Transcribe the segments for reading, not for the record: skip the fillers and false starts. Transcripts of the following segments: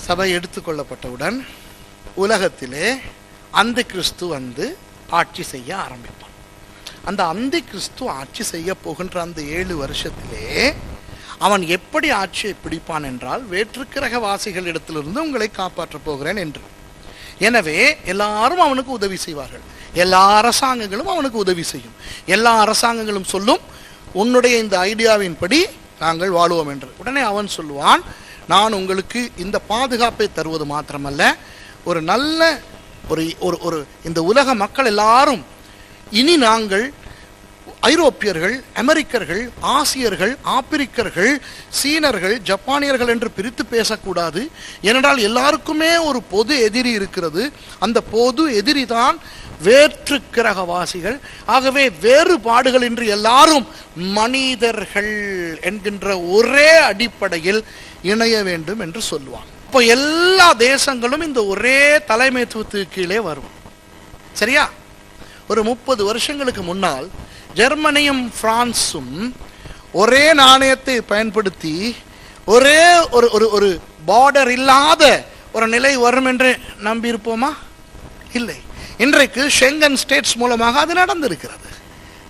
சபை எடுத்துக்கொள்ளப்பட்டவுடன் உலகத்திலே அந்த கிறிஸ்து வந்து ஆட்சி செய்ய ஆரம்பிப்பான். அந்த அந்தி கிறிஸ்து ஆட்சி செய்ய போகின்ற அந்த 7 வருஷத்திலே அவன் எப்படி ஆட்சியை பிடிப்பான் என்றால், வேற்றுக்கிரகவாசிகள் இடத்திலிருந்து உங்களை காப்பாற்றப் போகிறேன் என்று. எனவே எல்லாரும் அவனுக்கு உதவி செய்வார்கள். எல்லா அரசாங்கங்களும் அவனுக்கு உதவி செய்யும். எல்லா அரசாங்கங்களும் சொல்லும், உன்னுடைய இந்த ஐடியாவின் படி நாங்கள் வாழுவோம் என்று. உடனே அவன் சொல்லுவான், நான் உங்களுக்கு இந்த பாதுகாப்பை தருவது மாத்திரமல்ல, ஒரு நல்ல ஒரு இந்த உலக மக்கள் எல்லாரும் இனி நாங்கள் ஐரோப்பியர்கள், அமெரிக்கர்கள், ஆசியர்கள், ஆப்பிரிக்கர்கள், சீனர்கள், ஜப்பானியர்கள் என்று பிரித்து பேசக்கூடாது. ஏனென்றால் எல்லாருக்குமே ஒரு பொது எதிரி இருக்கிறது. அந்த பொது எதிரி தான் வேற்று கிரகவாசிகள். ஆகவே வேறுபாடுகள் இன்றி எல்லாரும் மனிதர்கள் என்கின்ற ஒரே அடிப்படையில் இணைய வேண்டும் என்று சொல்லுவாங்க. இப்போ எல்லா தேசங்களும் இந்த ஒரே தலைமைத்துவத்துக்கு கீழே வரும். சரியா? ஒரு 30 வருஷங்களுக்கு முன்னால் ஜெர்மனியும் பிரான்சும் ஒரே நாணயத்தை பயன்படுத்தி ஒரே ஒரு பார்டர் இல்லாத ஒரு நிலை வரும் என்று நம்பியிருப்போமா? இல்லை. இன்றைக்கு ஷெங்கன் ஸ்டேட்ஸ் மூலமாக அது நடந்திருக்கிறது.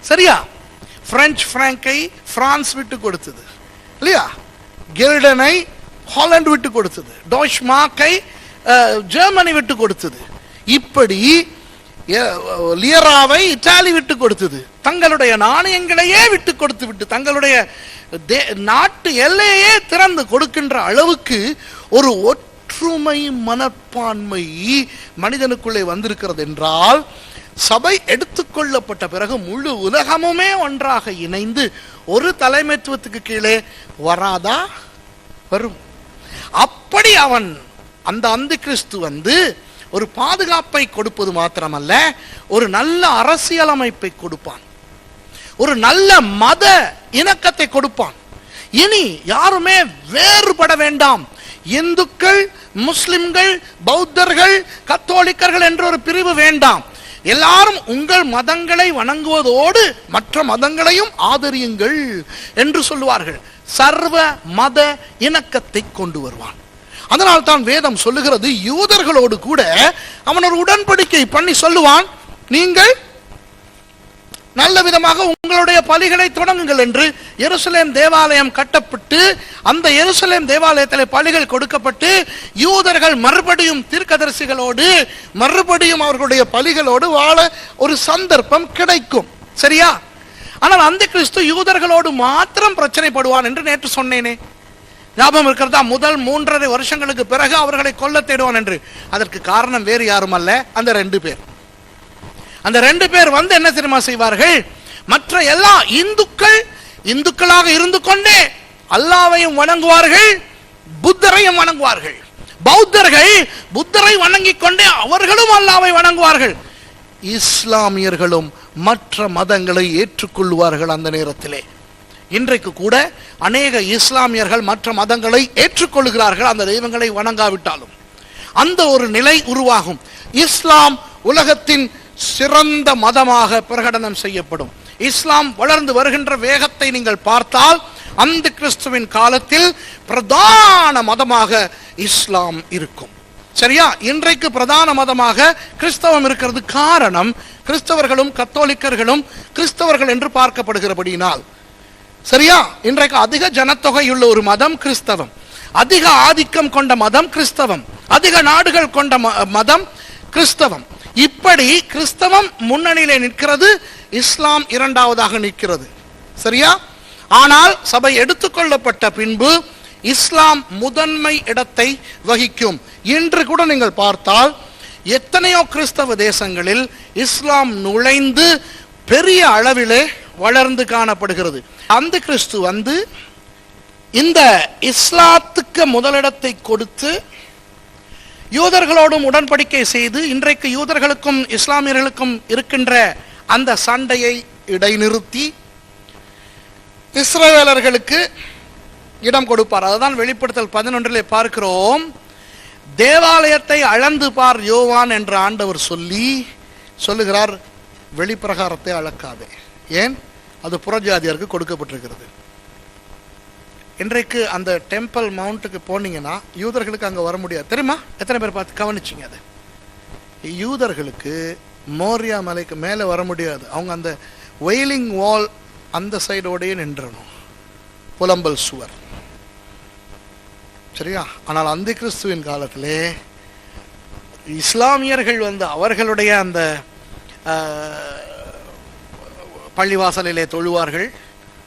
சரியா? பிரெஞ்சு பிராங்கை பிரான்ஸ் விட்டு கொடுத்தது இல்லையா? கில்டனை ஹாலந்து விட்டு கொடுத்தது. டாய்ச் மார்க்கை ஜெர்மனி விட்டு கொடுத்தது. இப்படி லியராவை இத்தாலி விட்டு கொடுத்தது. தங்களுடைய நாணயங்களையே விட்டு கொடுத்து விட்டு தங்களுடைய நாட்டு எல்லையே திறந்து கொடுக்கின்ற அளவுக்கு ஒரு ஒற்றுமை மனப்பான்மை மனிதனுக்குள்ளே வந்திருக்கிறது என்றால், சபை எடுத்துக்கொள்ளப்பட்ட பிறகு முழு உலகமுமே ஒன்றாக இணைந்து ஒரு தலைமைத்துவத்துக்கு கீழே வராதா? வரும். அப்படி அவன் அந்த அந்தி கிறிஸ்து வந்து ஒரு பாதுகாப்பை கொடுப்பது மாத்திரமல்ல, ஒரு நல்ல அரசியலமைப்பை கொடுப்பான், ஒரு நல்ல மத இணக்கத்தை கொடுப்பான். இனி யாருமே வேறுபட வேண்டாம். இந்துக்கள், முஸ்லிம்கள், பௌத்தர்கள், கத்தோலிக்கர்கள் என்ற ஒரு பிரிவு வேண்டாம். எல்லாரும் உங்கள் மதங்களை வணங்குவதோடு மற்ற மதங்களையும் ஆதரியுங்கள் என்று சொல்லுவார்கள். சர்வ மத இணக்கத்தை கொண்டு வருவான். அதனால் தான் வேதம் சொல்லுகிறது, யூதர்களோடு கூட அவன் ஒரு உடன்படிக்கை பண்ணி சொல்லுவான், நீங்கள் நல்ல விதமாக உங்களுடைய பலிகளை தொடங்குங்கள் என்று. எருசலேம் தேவாலயம் கட்டப்பட்டு அந்த எருசலேம் தேவாலயத்தில் பலிகள் கொடுக்கப்பட்டு யூதர்கள் மறுபடியும் தீர்க்கதரிசிகளோடு மறுபடியும் அவர்களுடைய பலிகளோடு வாழ ஒரு சந்தர்ப்பம் கிடைக்கும். சரியா? ஆனால் அந்த கிறிஸ்து யூதர்களோடு மாத்திரம் பிரச்சனைப்படுவான் என்று நேற்று சொன்னேனே, ஞாபகம் இருக்கிறதா? முதல் 3.5 வருஷங்களுக்கு பிறகு அவர்களை கொல்ல தேடுவான் என்று. அதற்கு காரணம் வேறு யாரும் அல்ல, அந்த 2 பேர். அந்த 2 பேர் வந்து என்ன தெரியுமா செய்வார்கள்? மற்ற எல்லா இந்துக்களாக இருந்து கொண்டே அல்லாவையும் வணங்குவார்கள், புத்தரையும் வணங்குவார்கள். பௌத்தர்கள் புத்தரை வணங்கிக் கொண்டே அவர்களும் அல்லாவை வணங்குவார்கள். இஸ்லாமியர்களும் மற்ற மதங்களை ஏற்றுக்கொள்வார்கள். அந்த நேரத்திலே இன்றைக்கு கூட அநேக இஸ்லாமியர்கள் மற்ற மதங்களை ஏற்றுக்கொள்கிறார்கள், அந்த தெய்வங்களை வணங்காவிட்டாலும். அந்த ஒரு நிலை உருவாகும். இஸ்லாம் உலகத்தின் சிறந்த மதமாக பிரகடனம் செய்யப்படும். இஸ்லாம் வளர்ந்து வருகின்ற வேகத்தை நீங்கள் பார்த்தால், அந்த கிறிஸ்துவின் காலத்தில் பிரதான மதமாக இஸ்லாம் இருக்கும். சரியா? இன்றைக்கு பிரதான மதமாக கிறிஸ்தவம் இருக்கிறது. காரணம், கிறிஸ்தவர்களும் கத்தோலிக்கர்களும் கிறிஸ்தவர்கள் என்று பார்க்கப்படுகிறபடியினால். சரியா? இன்றைக்கு அதிக ஜனத்தொகையுள்ள ஒரு மதம் கிறிஸ்தவம், அதிக ஆதிக்கம் கொண்ட மதம் கிறிஸ்தவம், அதிக நாடுகள் கொண்ட மதம் கிறிஸ்தவம். இப்படி கிறிஸ்தவம் முன்னணியிலே நிற்கிறது, இஸ்லாம் இரண்டாவதாக நிற்கிறது. சரியா? ஆனால் சபை எடுத்துக்கொள்ளப்பட்ட பின்பு இஸ்லாம் முதன்மை இடத்தை வகிக்கும். இன்று கூட நீங்கள் பார்த்தால் எத்தனையோ கிறிஸ்தவ தேசங்களில் இஸ்லாம் நுழைந்து பெரிய அளவிலே வளர்ந்து காணப்படுகிறது. அந்த கிறிஸ்து வந்து இந்த இஸ்லாத்துக்கு முதலிடத்தை கொடுத்து யூதர்களோடும் உடன்படிக்கை செய்து இன்றைக்கு யூதர்களுக்கும் இஸ்லாமியர்களுக்கும் இருக்கின்ற அந்த சண்டையை இடைநிறுத்தி இஸ்ரவேலர்களுக்கு இடம் கொடுப்பார். அதுதான் வெளிப்படுத்தல் 11 பார்க்கிறோம். தேவாலயத்தை அளந்து பார் யோவான் என்ற ஆண்டவர் சொல்லுகிறார், வெளிப்பிரகாரத்தை அளக்காதே. ஏன்? அது புறஜாதியாருக்கு கொடுக்கப்பட்டிருக்கிறது. இன்றைக்கு அந்த டெம்பிள் மவுண்ட்டுக்கு போனீங்கன்னா யூதர்களுக்கு அங்கே வர முடியாது, தெரியுமா? எத்தனை பேர் பார்த்து கவனிச்சிங்க? அது யூதர்களுக்கு மோரியா மலைக்கு மேலே வர முடியாது. அவங்க அந்த வெயிலிங் வால் அந்த சைடோடையே நின்றணும், புலம்பல் சுவர், சரியா? ஆனால் அந்த கிறிஸ்துவின் காலத்திலே இஸ்லாமியர்கள் அவர்களுடைய அந்த பள்ளிவாசலிலே தொழுவார்கள்.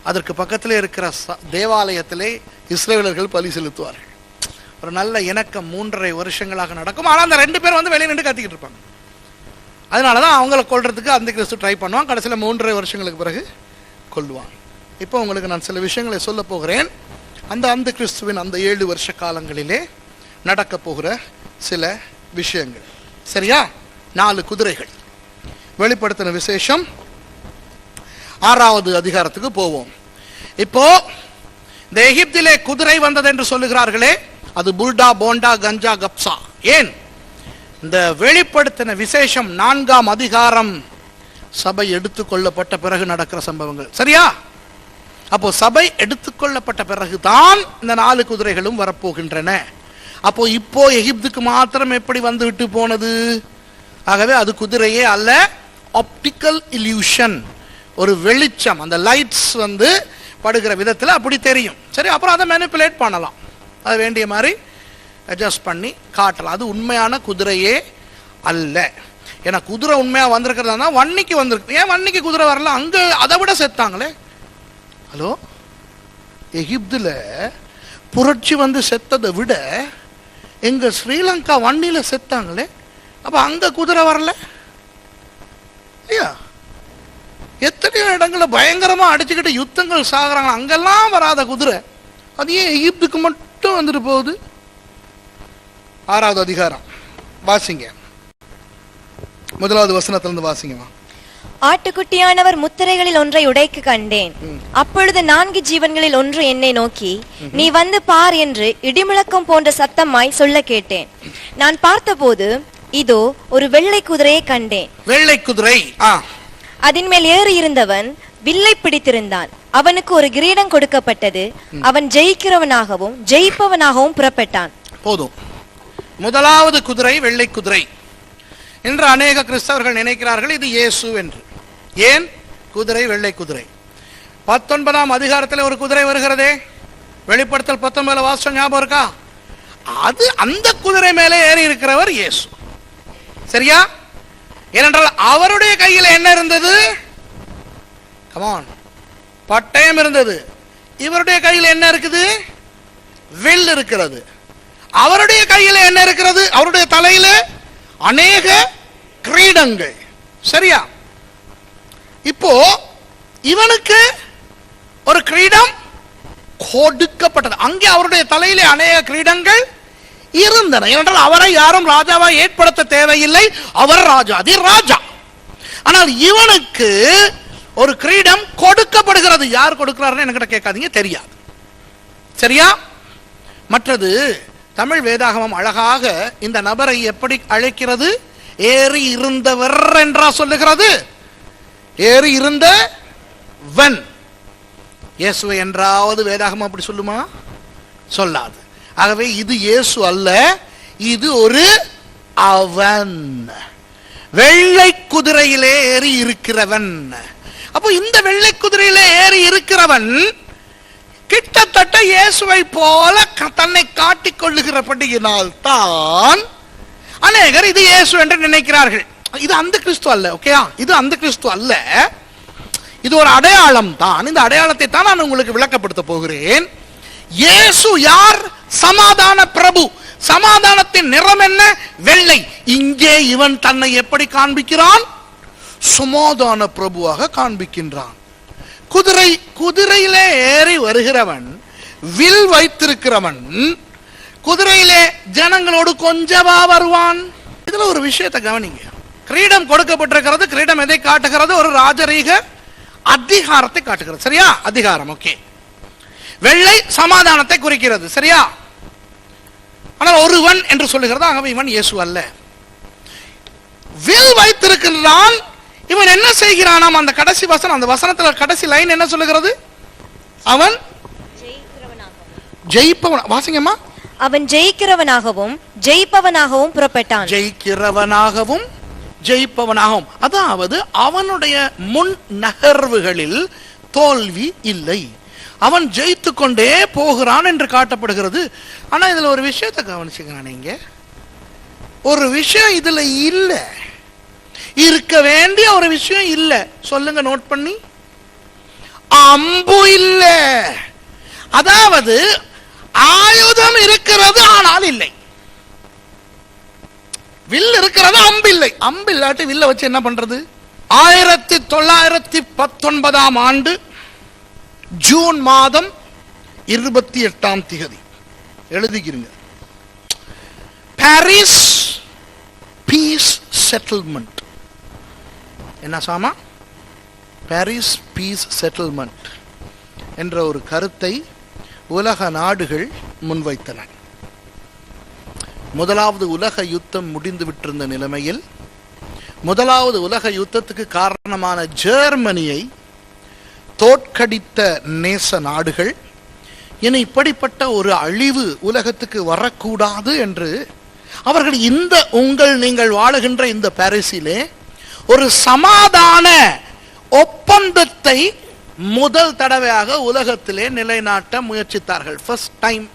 அதற்கு பக்கத்திலே இருக்கிற தேவாலயத்திலே இஸ்ரேலர்கள் பலி செலுத்துவார்கள். ஒரு நல்ல இணக்கம் 3.5 வருஷங்களாக நடக்கும். ஆனால் அந்த 2 பேர் வெளியே நின்று கத்திக்கிட்டு இருப்பாங்க. அதனால தான் அவங்கள கொல்றதுக்கு அந்த கிறிஸ்து ட்ரை பண்ணுவான். கடைசியில் 3.5 வருஷங்களுக்கு பிறகு கொல்லுவான். இப்போ உங்களுக்கு நான் சில விஷயங்களை சொல்ல போகிறேன். அந்த கிறிஸ்துவின் அந்த 7 வருஷ காலங்களிலே நடக்க போகிற சில விஷயங்கள், சரியா? 4 குதிரைகள். வெளிப்படுத்தின விசேஷம் 6வது அதிகாரத்துக்கு போவோம். இப்போ இந்த எகிப்திலே குதிரை வந்தது என்று சொல்லுகிறார்களே, அது புல்டா, போண்டா, கஞ்சா, கப்சா. ஏன்? இந்த வெளிப்படுத்தின விசேஷம் 4ஆம் அதிகாரம் சபை எடுத்துக்கொள்ளப்பட்ட பிறகு நடக்கிற சம்பவங்கள், சரியா? அப்போ சபை எடுத்துக்கொள்ளப்பட்ட பிறகுதான் இந்த 4 குதிரைகளும் வரப்போகின்றன. அப்போ இப்போ எகிப்துக்கு மாத்திரம் எப்படி வந்து விட்டு போனது? ஆகவே அது குதிரையே அல்ல, ஆப்டிக்கல் இல்யூஷன், ஒரு வெளிச்சம். அந்த லைட்ஸ் படுகிற விதத்தில் அப்படி தெரியும், சரி? அப்புறம் அதை மேனிப்புலேட் பண்ணலாம், அது வேண்டிய மாதிரி அட்ஜஸ்ட் பண்ணி காட்டலாம். அது உண்மையான குதிரையே அல்ல. ஏன்னா குதிரை உண்மையா வந்திருக்கிறதா வன்னிக்கு வந்திருக்கு. ஏன் வன்னிக்கு குதிரை வரல? அங்க அதை விட செத்தாங்களே. ஹலோ, எகிப்துல புரட்சி செத்ததை விட எங்க ஸ்ரீலங்கா வன்னியில செத்தாங்களே. அப்ப அங்க குதிரை வரல? ஐயா, எத்தனையோ இடங்கள்ல பயங்கரமா அடிச்சுக்கிட்டு யுத்தங்கள் சாகுறாங்க, அங்கெல்லாம் வராத குதிரை அது ஏன் எகிப்துக்கு மட்டும் வந்துட்டு போகுது? 6வது அதிகாரம் வாசிங்க, 1வது வசனத்திலிருந்து வாசிங்கம்மா. ஆட்டுக்குட்டியானவர் முத்திரைகளில் ஒன்றை உடைக்க கண்டேன். அப்பொழுது 4 ஜீவன்களில் ஒன்று என்னை நோக்கி, நீ வந்து பார் என்று இடிமுழக்கம் போன்ற சத்தமாய் சொல்ல கேட்டேன். நான் பார்த்தபோது இதோ ஒரு வெள்ளை குதிரையை கண்டேன். வெள்ளை குதிரை, அதன் மேல் ஏறி இருந்தவன் வில்லை பிடித்திருந்தான். அவனுக்கு ஒரு கிரீடம் கொடுக்கப்பட்டது. அவன் ஜெயிக்கிறவனாகவும் ஜெயிப்பவனாகவும் புறப்பட்டான். போதும். 1வது குதிரை வெள்ளை குதிரை என்று அநேக கிறிஸ்தவர்கள் நினைக்கிறார்கள் இது இயேசு என்று. ஏன் குதிரை வெள்ளை குதிரை? 19ஆம் அதிகாரத்தில் ஒரு குதிரை வருகிறதே, வெளிப்படுத்தல் 19 வாசம் ஞாபகம் இருக்கா? அது அந்த குதிரை மேலே ஏறி இருக்கிறவர் இயேசு, சரியா? ஏனென்றால் அவருடைய கையில் என்ன இருந்தது? கமான், பட்டயம் இருந்தது. இவருடைய கையில் என்ன இருக்குது? வில் இருக்கிறது. அவருடைய கையில் என்ன இருக்கிறது? அவருடைய தலையில அநேக கிரீடங்கள், சரியா? இப்போ இவனுக்கு ஒரு கிரீடம் கொடுக்கப்பட்டது. அங்கே அவருடைய தலையிலே அநேக கிரீடங்கள் இருந்தன. ஏனென்றால் அவரை யாரும் ராஜாவா ஏற்படுத்த தேவையில்லை, அவர் ராஜாதி ராஜா. ஆனால் இவனுக்கு ஒரு கிரீடம் கொடுக்கப்படுகிறது. யார் கொடுக்கிறாருன்னு என்கிட்ட கேட்காதீங்க, தெரியாது, சரியா? மற்றது தமிழ் வேதாகமம் அழகாக இந்த நபரை எப்படி அழைக்கிறது? ஏறி இருந்தவர் என்றா சொல்லுகிறது. ஏறி இருந்தவன். இயேசுவை என்றாவது வேதாகமம் அப்படி சொல்லுமா? சொல்லாது. ஆகவே இது இயேசு அல்ல, இது ஒரு அவன், வெள்ளை குதிரையிலே ஏறி இருக்கிறவன். அப்போ இந்த வெள்ளை குதிரையிலே ஏறி இருக்கிறவன் கிட்டத்தட்ட இயேசுவை போல தன்னை காட்டிக் கொள்ளுகிறபடியினால் தான் அநேகர் இது இயேசு என்று நினைக்கிறார்கள். இது அந்த கிறிஸ்து அல்ல, ஓகேயா? இது அந்த கிறிஸ்து அல்ல, இது ஒரு அடையாளம் தான். இந்த அடையாளத்தை தான் நான் உங்களுக்கு விளக்கப்படுத்த போகிறேன். இயேசு யார்? சமாதான பிரபு. சமாதானத்தின் நிறம் என்ன? வெள்ளை. இங்கே இவன் தன்னை எப்படி காண்பிக்கிறான்? சமாதான பிரபுவாக காண்பிக்கின்றான். குதிரையிலே ஏறி வருகிறவன், வில் வைத்திருக்கிறவன், குதிரையிலே ஜனங்களோடு கொஞ்சமா வருவான். இதுல ஒரு விஷயத்தை கவனிங்க. கிரீடம் கொடுக்கப்பட்டிருக்கிறது. கிரீடம் எதை காட்டுகிறது? ஒரு ராஜரீக அதிகாரத்தை காட்டுகிறது, சரியா? அதிகாரம், ஓகே. வெள்ளை சமாதானத்தை குறிக்கிறது, சரியா? ஆனால் ஒருவன் என்று சொல்லுகிறது. ஆகவே இவன் இயேசு அல்ல. வில் வைத்திருக்கிறான். இவன் என்ன செய்கிறானாம்? அந்த கடைசி வசனம், அந்த வசனத்துல கடைசி லைன் என்ன சொல்லுகிறது? அவன் ஜெயிப்பவன், வாசிங்கம்மா. அவன் ஜெயிக்கிறவனாகவும் ஜெயிப்பவனாகவும் புறப்பட்டான். ஜெயிக்கிறவனாகவும் ஜெயிப்பவனாகவும், அதாவது அவனுடைய முன் நகர்வுகளில் தோல்வி இல்லை, அவன் ஜெயித்து கொண்டே போகிறான் என்று காட்டப்படுகிறது. ஆனா இதுல ஒரு விஷயத்தை கவனிச்சுங்க, நீங்க ஒரு விஷயம் இதுல இல்ல, இருக்க வேண்டிய ஒரு விஷயம் இல்ல. சொல்லுங்க, நோட் பண்ணி. அம்பு இல்ல. அதாவது ஆயுதம் இருக்கிறது ஆனால் இல்லை. வில் இருக்கிறது, அம்பு இல்லை. அம்பு இல்லாட்டி வில்ல வச்சு என்ன பண்றது? 1919 ஆண்டு ஜூன் மாதம் 28ஆம் தேதி எழுதிக்கிறீங்க. Paris piece settlement. என்ன சாமா? பாரிஸ் பீஸ் செட்டில்மெண்ட் என்ற ஒரு கருத்தை உலக நாடுகள் முன்வைத்தன. முதலாவது உலக யுத்தம் முடிந்து விட்டிருந்த நிலைமையில் முதலாவது உலக யுத்தத்துக்கு காரணமான ஜெர்மனியை தோற்கடித்த நேச நாடுகள் இனி இப்படிப்பட்ட ஒரு அழிவு உலகத்துக்கு வரக்கூடாது என்று அவர்கள் இந்த நீங்கள் வாழுகின்ற இந்த பாரிஸிலே ஒரு சமாதான ஒப்பந்தத்தை முதல் தடவையாக உலகத்திலே நிலைநாட்ட முயற்சித்தார்கள். ஃபர்ஸ்ட் டைம்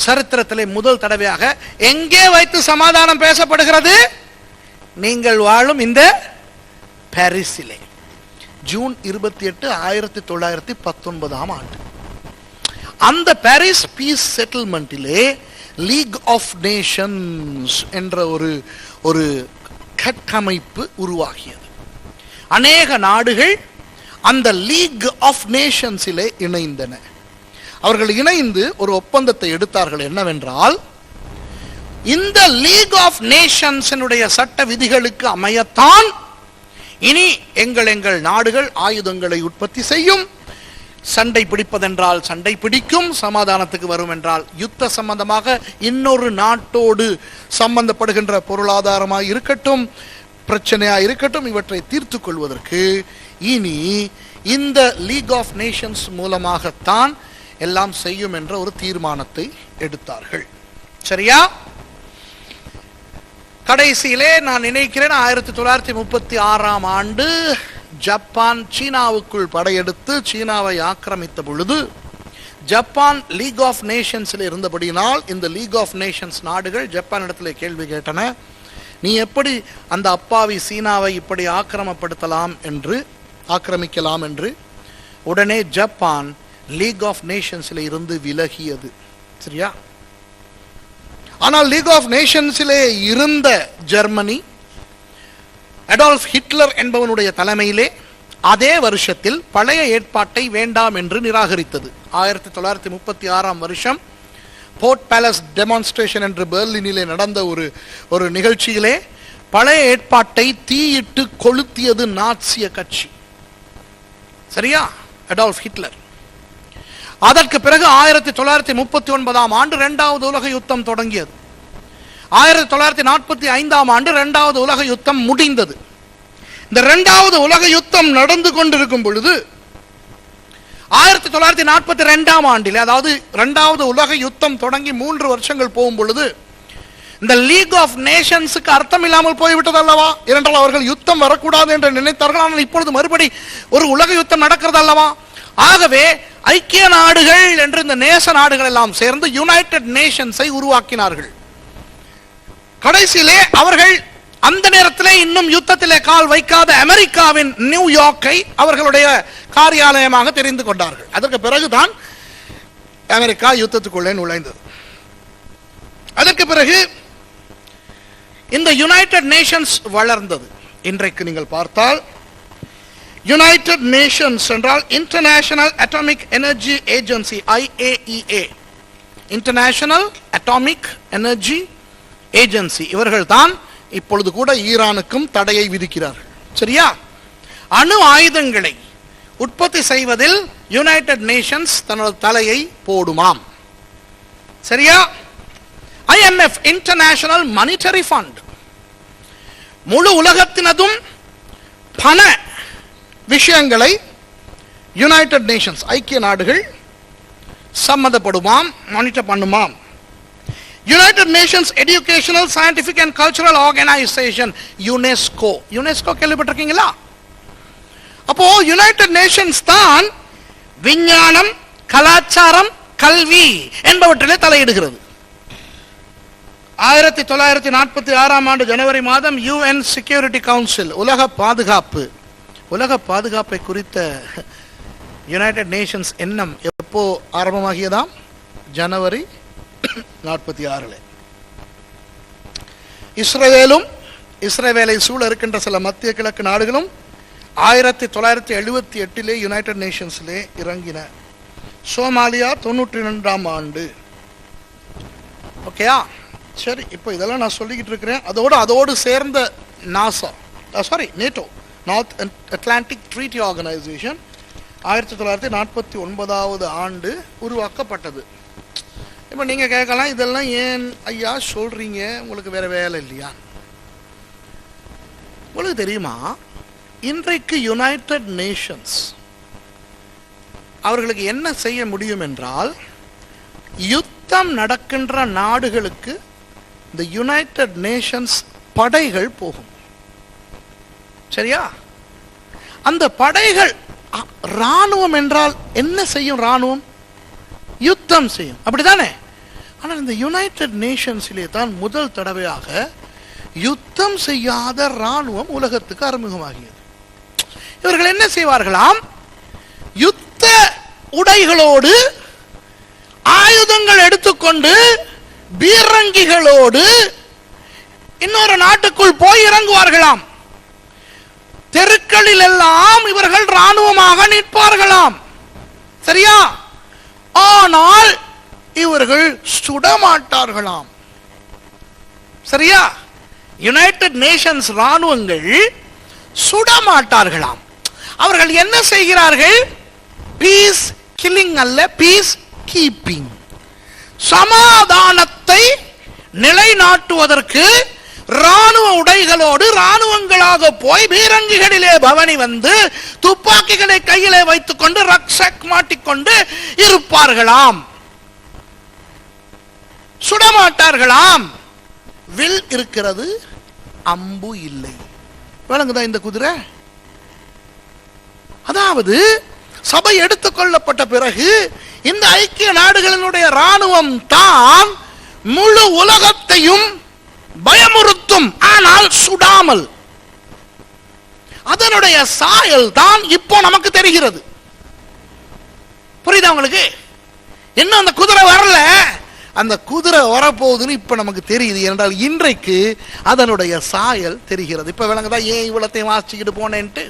சரித்திரத்திலே முதல் தடவையாக எங்கே வைத்து சமாதானம் பேசப்படுகிறது? நீங்கள் வாழும் இந்த பாரிஸிலே. ஜூன் 28, 1919 ஆண்டு. அந்த பாரிஸ் பீஸ் செட்டில்மெண்டிலே லீக் ஆஃப் நேஷன்ஸ் என்ற ஒரு கட்டமைப்பு உருவாகியது. அநேக நாடுகள் அந்த லீக் ஆஃப் நேஷன்ஸிலே இணைந்தன. அவர்கள் இணைந்து ஒரு ஒப்பந்தத்தை எடுத்தார்கள். என்னவென்றால், இந்த லீக் ஆஃப் நேஷன்ஸினுடைய சட்ட விதிகளுக்கு அமையத்தான் இனி எங்கள் நாடுகள் ஆயுதங்களை உற்பத்தி செய்யும். சண்டை பிடிப்பதென்றால் சண்டை பிடிக்கும், சமாதானத்துக்கு வரும் என்றால் யுத்த சம்பந்தமாக இன்னொரு நாட்டோடு சம்பந்தப்படுகின்ற பொருளாதாரமாக இருக்கட்டும், பிரச்சனையா இருக்கட்டும், இவற்றை தீர்த்து கொள்வதற்கு இனி இந்த லீக் ஆஃப் நேஷன்ஸ் மூலமாகத்தான் எல்லாம் செய்யும் என்ற ஒரு தீர்மானத்தை எடுத்தார்கள். சரியா? கடைசியிலே நான் நினைக்கிறேன் 1936ஆம் ஆண்டு ஜப்பான் சீனாவுக்குள் படையெடுத்து சீனாவை ஆக்கிரமித்த பொழுது ஜப்பான் லீக் ஆஃப் நேஷன்ஸில் இருந்தபடியினால் இந்த லீக் ஆஃப் நேஷன்ஸ் நாடுகள் ஜப்பான் இடத்துல கேள்வி கேட்டன, நீ எப்படி அந்த அப்பாவி சீனாவை இப்படி ஆக்கிரமிக்கலாம் என்று. உடனே ஜப்பான் லீக் ஆஃப் நேஷன்ஸில் இருந்து விலகியது. சரியா? ஆனால் லீக் ஆஃப் நேஷன்ஸிலே இருந்த ஜெர்மனி அடால்ஃப் ஹிட்லர் என்பவனுடைய தலைமையிலே அதே வருஷத்தில் பழைய ஏற்பாட்டை வேண்டாம் என்று நிராகரித்தது. 1936ஆம் வருஷம் போர்ட் பேலஸ் டெமான்ஸ்ட்ரேஷன் என்று பெர்லினிலே நடந்த ஒரு நிகழ்ச்சியிலே பழைய ஏற்பாட்டை தீயிட்டு கொளுத்தியது நாட்சிய கட்சி. சரியா? Adolf Hitler. அதற்கு பிறகு 1939ஆம் ஆண்டு இரண்டாவது உலக யுத்தம் தொடங்கியது. 1945ஆம் ஆண்டு இரண்டாவது உலக யுத்தம் முடிந்தது. இந்த இரண்டாவது உலக யுத்தம் நடந்து கொண்டிருக்கும் பொழுது 1942ஆம் ஆண்டில், அதாவது இரண்டாவது உலக யுத்தம் தொடங்கி 3 வருஷங்கள் போகும் பொழுது இந்த லீக் ஆஃப் நேஷன்ஸுக்கு அர்த்தம் இல்லாமல் போய்விட்டது அல்லவா? ஏனென்றால் அவர்கள் யுத்தம் வரக்கூடாது என்று நினைத்தார்கள். ஆனால் இப்பொழுது மறுபடி ஒரு உலக யுத்தம் நடக்கிறது அல்லவா? ஆகவே ஐக்கிய நாடுகள் என்று இந்த நேச நாடுகள் எல்லாம் சேர்ந்து யுனைடெட் நேஷன்ஸை உருவாக்கினார்கள். கடைசியிலே அவர்கள் அந்த நேரத்திலே இன்னும் யுத்தத்திலே கால் வைக்காத அமெரிக்காவின் நியூயார்க்கை அவர்களுடைய காரியாலயமாக தெரிந்து கொண்டார்கள். அதற்கு பிறகுதான் அமெரிக்கா யுத்தத்துக்குள்ளே நுழைந்தது. அதற்கு பிறகு இந்த யுனைடெட் நேஷன்ஸ் வளர்ந்தது. இன்றைக்கு நீங்கள் பார்த்தால் யுனைடெட் நேஷன்ஸ் என்றால் international atomic energy agency, IAEA, international atomic energy agency. இவர்கள் தான் இப்பொழுது கூட ஈரானுக்கும் தடையை விதிக்கிறார்கள். சரியா? அணு ஆயுதங்களை உற்பத்தி செய்வதில் யுனைடெட் நேஷன்ஸ் தனது தலையை போடுமாம். சரியா? IMF, இன்டர்நேஷனல் மானிட்டரி ஃபண்ட், முழு உலகத்தினதும் பண விஷயங்களை யுனைடெட் நேஷன்ஸ் ஐக்கிய நாடுகள் சம்மந்தப்படுமாம், மானிட்டர் பண்ணுமாம். United nations educational scientific and cultural organisation, UNESCO. UNESCO கேள்விப்பட்டிருக்கீங்களா? அப்போ யுனைடெட் நேஷன்ஸ் தான் விஞ்ஞானம், கலாச்சாரம், கல்வி என்பவற்றிலே தலையிடுகிறது. 1946 ஜனவரி மாதம் UN செக்யூரிட்டி கவுன்சில், உலக பாதுகாப்பை குறித்த யுனைடெட் நேஷன்ஸ் எண்ணம் எப்போ ஆரம்பமாகியதாம்? ஜனவரி 46. இஸ்ரேலை சூழ இருக்கின்ற சில மத்திய கிழக்கு நாடுகளும் 1978 யுனைடெட் நேஷன்ஸ்லே இறங்கின. சோமாலியா 92 ஓகேயா? சரி, இப்போ இதெல்லாம் நான் சொல்லிக்கிட்டு இருக்கிறேன். அதோடு சேர்ந்த NATO, north Atlantic treaty organisation 1949 உருவாக்கப்பட்டது. இப்போ நீங்கள் கேட்கலாம், இதெல்லாம் ஏன் ஐயா சொல்றீங்க, உங்களுக்கு வேற வேலை இல்லையா? உங்களுக்கு தெரியுமா, இன்றைக்கு யுனைடெட் நேஷன்ஸ் அவர்களுக்கு என்ன செய்ய முடியும் என்றால், யுத்தம் நடக்கின்ற நாடுகளுக்கு இந்த யுனைடெட் நேஷன்ஸ் படைகள் போகும். சரியா? அந்த படைகள், ராணுவம் என்றால் என்ன செய்யும்? ராணுவம் யுத்தம் செய்யும், அப்படித்தானே? ஆனால் இந்த யுனைடெட் நேஷன்ஸிலே தான் முதல் தடவையாக யுத்தம் செய்யாத ராணுவம் உலகத்துக்கு அறிமுகமாகியது. இவர்கள் என்ன செய்வார்களாம்? யுத்த உடைகளோடு, ஆயுதங்கள் எடுத்துக்கொண்டு, பீரங்கிகளோடு இன்னொரு நாட்டுக்குள் போய் இறங்குவார்களாம். தெருக்களில் எல்லாம் இவர்கள் ராணுவமாக நிற்பார்களாம். சரியா? ஆனால் இவர்கள் சுடமாட்டார்களாம். சரியா? யுனைடெட் நேஷன்ஸ் ராணுவங்கள் சுடமாட்டார்களாம். அவர்கள் என்ன செய்கிறார்கள்? பீஸ் கில்லிங் அல்ல, பீஸ் கீப்பிங். சமாதானத்தை நிலைநாட்டுவதற்கு ராணுவ உடைகளோடு ராணுவங்களாக போய் பீரங்கிகளிலே பவனி வந்து துப்பாக்கிகளை கையிலே வைத்துக் கொண்டு ரக்ஷக் மாட்டிக்கொண்டு இருப்பார்களாம். சுடமாட்டார்களாம். வில் இருக்கிறது, அம்பு இல்லை. விளங்குதா இந்த குதிரை? அதாவது சபை எடுத்துக்கொள்ளப்பட்ட பிறகு இந்த ஐக்கிய நாடுகளினுடைய ராணுவம் தான் முழு உலகத்தையும் பயமுறுத்தும், ஆனால் சுடாமல். அதனுடைய சாயல் தான் இப்போ நமக்கு தெரிகிறது. புரியுதா உங்களுக்கு? இன்னும் அந்த குதிரை வரல, அந்த குதிரை வரப்போகுதுன்னு இப்ப நமக்கு தெரியுது. என்றால் இன்றைக்கு அதனுடைய சாயல் தெரிகிறது. இப்ப விளங்குதா ஏன் இவ்வளத்தையும் வாசிச்சுக்கிட்டு போனேன்ட்டு?